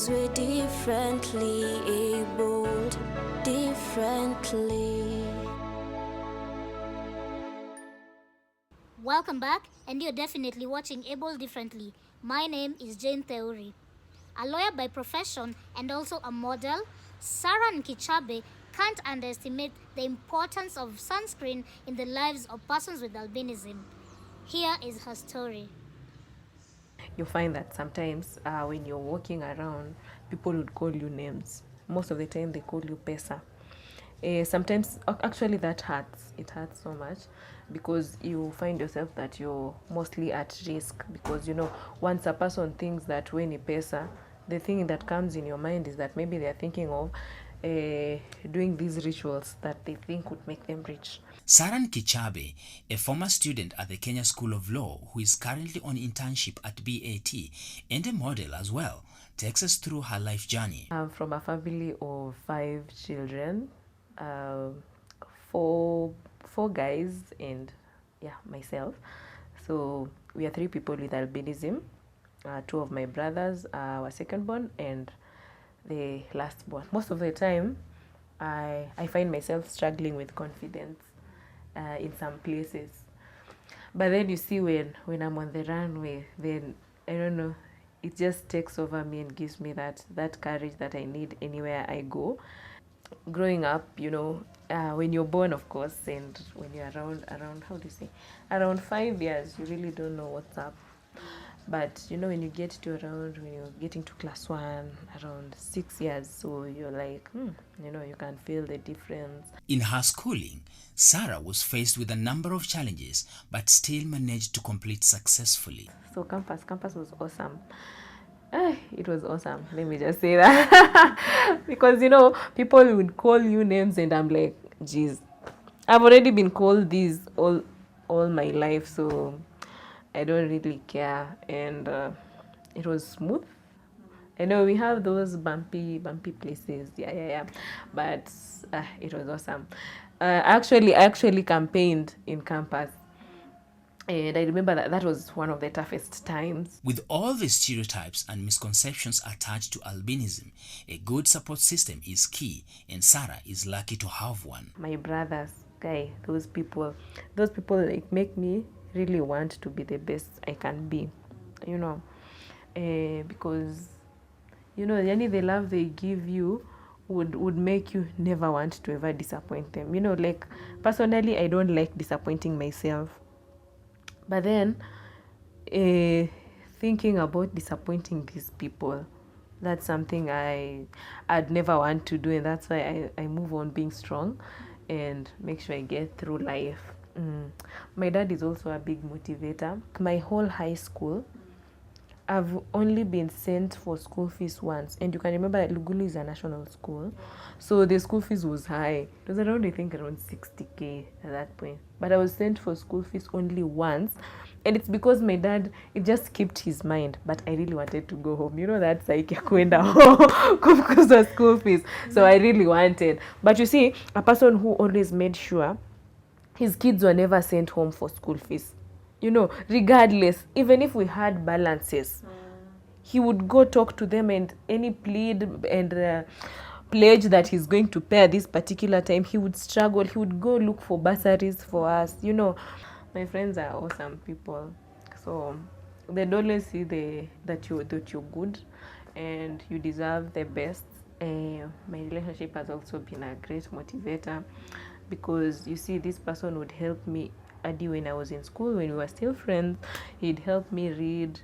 We're differently abled, differently. Welcome back, and you're definitely watching Able Differently. My name is Jane Theory. A lawyer by profession and also a model, Sarah Nkichabe can't underestimate the importance of sunscreen in the lives of persons with albinism. Here is her story. You find that sometimes when you're walking around, people would call you names. Most of the time, they call you Pesa. Sometimes, actually, that hurts. It hurts so much because you find yourself that you're mostly at risk. Because, once a person thinks that when he Pesa, the thing that comes in your mind is that maybe they're thinking of doing these rituals that they think would make them rich. Sarah Nkichabe, a former student at the Kenya School of Law who is currently on internship at BAT and a model as well, takes us through her life journey. I'm from a family of 5 children, four guys and myself. So we are 3 people with albinism. 2 of my brothers were second born and the last born. Most of the time, I find myself struggling with confidence in some places. But then you see when I'm on the runway, then I don't know, it just takes over me and gives me that courage that I need anywhere I go. Growing up, when you're born, of course, and when you're around how do you say, around 5 years, you really don't know what's up. But when you get to when you're getting to class 1, around 6 years, so you're like, you can feel the difference. In her schooling, Sarah was faced with a number of challenges, but still managed to complete successfully. So campus was awesome. It was awesome. Let me just say that. Because, people would call you names and I'm like, geez, I've already been called these all my life, so I don't really care. And it was smooth. I know we have those bumpy places. Yeah. But it was awesome. I actually campaigned in campus. And I remember that was one of the toughest times. With all the stereotypes and misconceptions attached to albinism, a good support system is key, and Sarah is lucky to have one. My brothers, those people like make me really want to be the best I can be, because the love they give you would make you never want to ever disappoint them. Like personally, I don't like disappointing myself. But then, thinking about disappointing these people, that's something I'd never want to do, and that's why I move on being strong and make sure I get through life. My dad is also a big motivator. My whole high school, I've only been sent for school fees once. And you can remember that Lugulu is a national school. So the school fees was high. It was around 60K at that point. But I was sent for school fees only once. And it's because my dad, it just kept his mind. But I really wanted to go home. That psyche ya kuenda home because of school fees. So I really wanted. But you see, a person who always made sure his kids were never sent home for school fees. Regardless, even if we had balances, he would go talk to them, and any plead and pledge that he's going to pay at this particular time, he would struggle. He would go look for bursaries for us. My friends are awesome people, so they'd always see that you're good and you deserve the best. My relationship has also been a great motivator, because you see, this person would help me Adi when I was in school, when we were still friends. He'd help me read,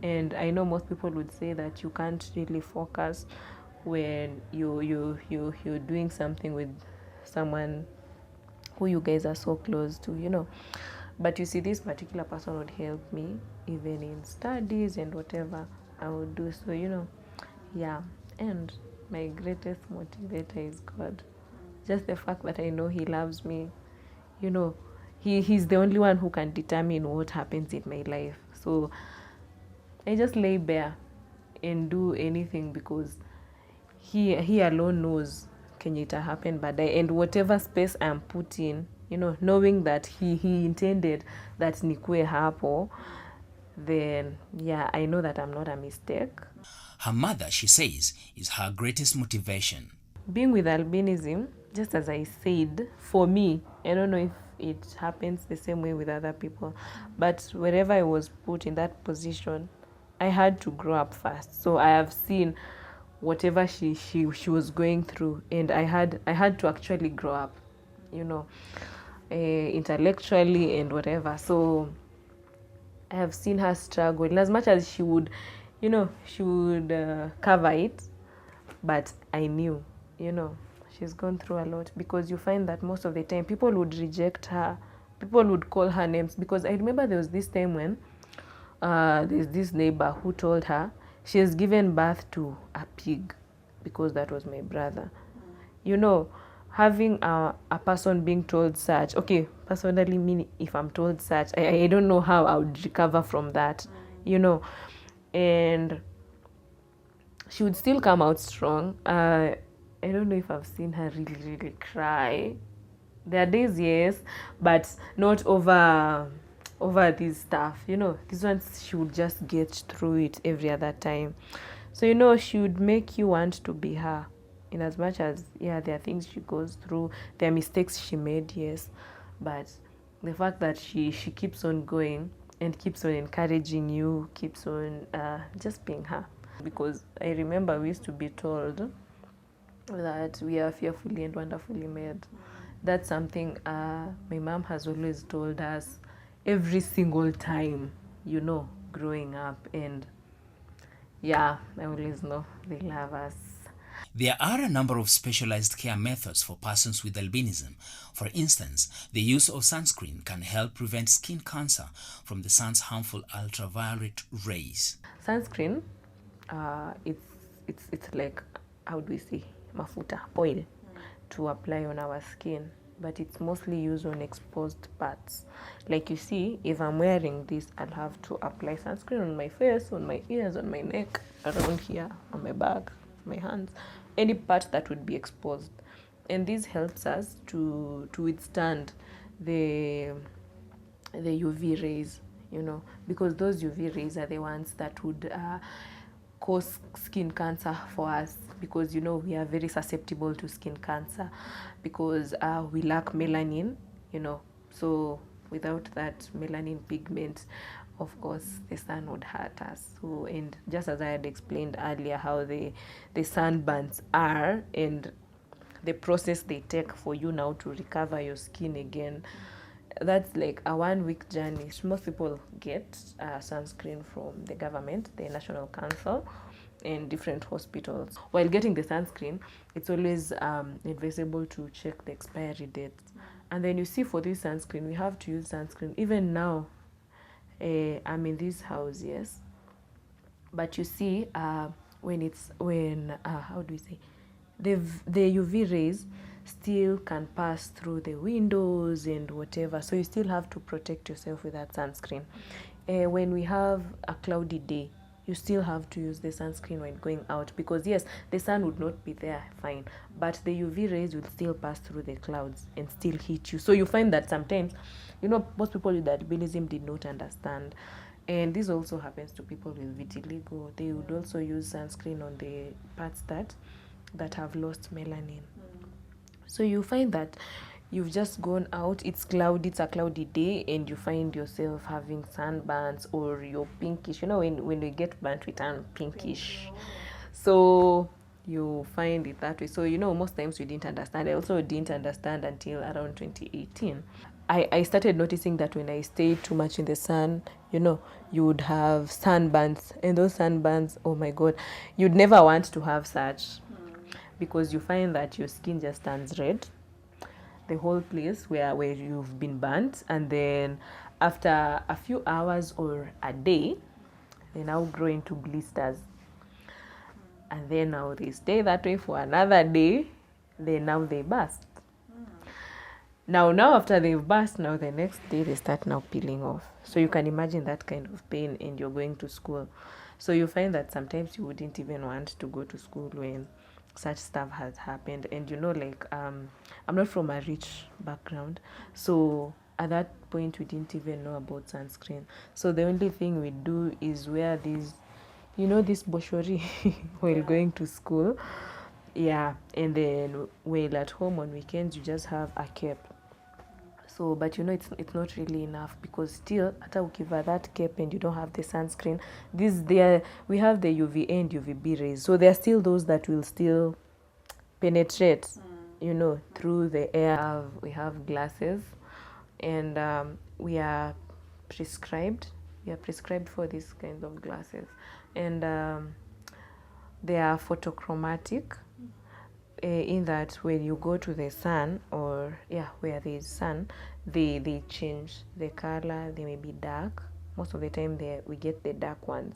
and I know most people would say that you can't really focus when you're doing something with someone who you guys are so close to, but you see, this particular person would help me even in studies and whatever I would do. So and my greatest motivator is God. Just the fact that I know he loves me, he's the only one who can determine what happens in my life. So I just lay bare and do anything, because he alone knows can it happen baadaye, and whatever space I'm put in, knowing that he intended that nikue hapo, then I know that I'm not a mistake. Her mother, she says, is her greatest motivation. Being with albinism, just as I said, for me, I don't know if it happens the same way with other people, but wherever I was put in that position, I had to grow up fast. So I have seen whatever she was going through, and I had to actually grow up, you know, intellectually and whatever. So I have seen her struggle, and as much as she would, she would cover it, but I knew, she's gone through a lot, because you find that most of the time people would reject her, people would call her names. Because I remember there was this time when there's this neighbor who told her she has given birth to a pig, because that was my brother. Having a person being told such, okay, personally, me, if I'm told such, I don't know how I would recover from that, and she would still come out strong. I don't know if I've seen her really, really cry. There are days, yes, but not over this stuff. This ones, she would just get through it every other time. So, she would make you want to be her. In as much as, yeah, there are things she goes through, there are mistakes she made, yes, but the fact that she keeps on going and keeps on encouraging you, keeps on just being her. Because I remember we used to be told that we are fearfully and wonderfully made. That's something my mom has always told us every single time, growing up. And yeah, I always know they love us. There are a number of specialized care methods for persons with albinism. For instance, the use of sunscreen can help prevent skin cancer from the sun's harmful ultraviolet rays. Sunscreen, it's like, how do we say, mafuta, oil, to apply on our skin, but it's mostly used on exposed parts. Like you see, if I'm wearing this, I'll have to apply sunscreen on my face, on my ears, on my neck, around here, on my back, my hands, any part that would be exposed. And this helps us to withstand the UV rays, because those UV rays are the ones that would cause skin cancer for us, because we are very susceptible to skin cancer, because we lack melanin, so without that melanin pigment, of course the sun would hurt us. So, and just as I had explained earlier, how the sunburns are, and the process they take for you now to recover your skin again, that's like a 1 week journey. Most people get sunscreen from the government, the National Council, and different hospitals. While getting the sunscreen, it's always advisable to check the expiry date. And then you see, for this sunscreen, we have to use sunscreen. Even now, I'm in this house, yes, but you see, how do we say, the UV rays still can pass through the windows and whatever, so you still have to protect yourself with that sunscreen. When we have a cloudy day, you still have to use the sunscreen when going out, because yes, the sun would not be there, fine, but the UV rays will still pass through the clouds and still hit you. So you find that sometimes, most people with albinism did not understand. And this also happens to people with vitiligo. They would also use sunscreen on the parts that have lost melanin. So you find that you've just gone out, it's cloudy, it's a cloudy day, and you find yourself having sunburns, or you're pinkish. When we get burnt, we turn pinkish. So you find it that way. So, most times we didn't understand. I also didn't understand until around 2018. I started noticing that when I stayed too much in the sun, you would have sunburns. And those sunburns, oh my God, you'd never want to have such, because you find that your skin just turns red, the whole place where you've been burnt. And then after a few hours or a day, they now grow into blisters. And then now they stay that way for another day, then now they burst. Now after they've burst, now the next day they start now peeling off. So you can imagine that kind of pain, and you're going to school. So you find that sometimes you wouldn't even want to go to school when such stuff has happened. And I'm not from a rich background, so at that point we didn't even know about sunscreen. So the only thing we do is wear these you know, this boshori while going to school. Yeah, and then while at home on weekends, you just have a cap. So, but you know, it's not really enough, because still, hata ukiva that cape and you don't have the sunscreen, we have the UVA and UVB rays. So there are still those that will still penetrate, you know, through the air. We have glasses, and we are prescribed. We are prescribed for these kinds of glasses, and they are photochromatic. In that when you go to the sun, or where there is sun, they change the color. They may be dark. Most of the time we get the dark ones,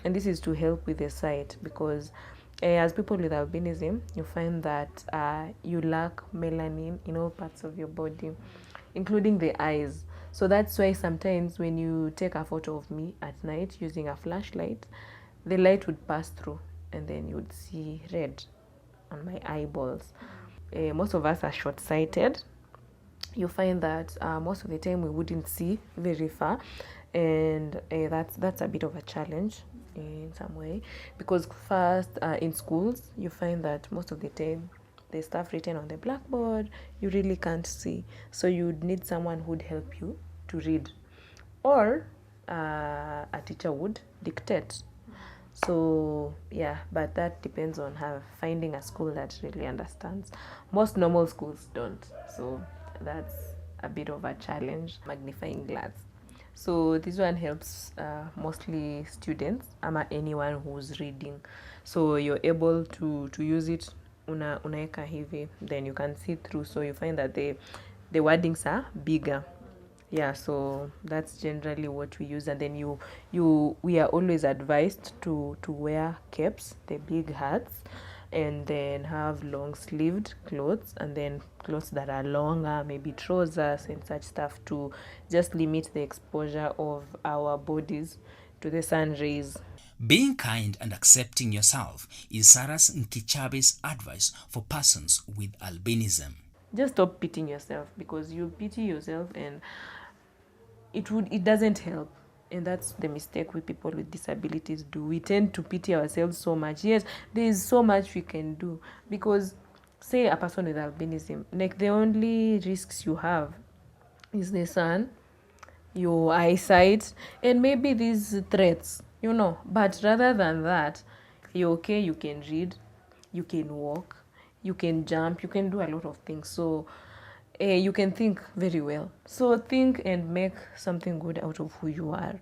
and this is to help with the sight, because as people with albinism, you find that you lack melanin in all parts of your body, including the eyes. So that's why sometimes when you take a photo of me at night using a flashlight, the light would pass through, and then you would see red on my eyeballs. Most of us are short-sighted. You find that most of the time we wouldn't see very far, and that's a bit of a challenge in some way, because first in schools you find that most of the time the stuff written on the blackboard you really can't see, so you'd need someone who'd help you to read, or a teacher would dictate. So but that depends on finding a school that really understands. Most normal schools don't, so that's a bit of a challenge. Magnifying glass, so this one helps mostly students, anyone who's reading. So you're able to use it, unaeka hivi, then you can see through, so you find that the wordings are bigger. So that's generally what we use. And then we are always advised to wear capes, the big hats, and then have long sleeved clothes, and then clothes that are longer, maybe trousers and such stuff, to just limit the exposure of our bodies to the sun rays. Being kind and accepting yourself is Sarah's Nkichabe's advice for persons with albinism. Just stop pitying yourself, because you pity yourself and it doesn't help. And that's the mistake we people with disabilities do. We tend to pity ourselves so much. Yes, there is so much we can do, because say a person with albinism, like, the only risks you have is the sun, your eyesight, and maybe these threats, you know. But rather than that, you're okay. You can read, you can walk, you can jump, you can do a lot of things. So you can think very well. So think and make something good out of who you are.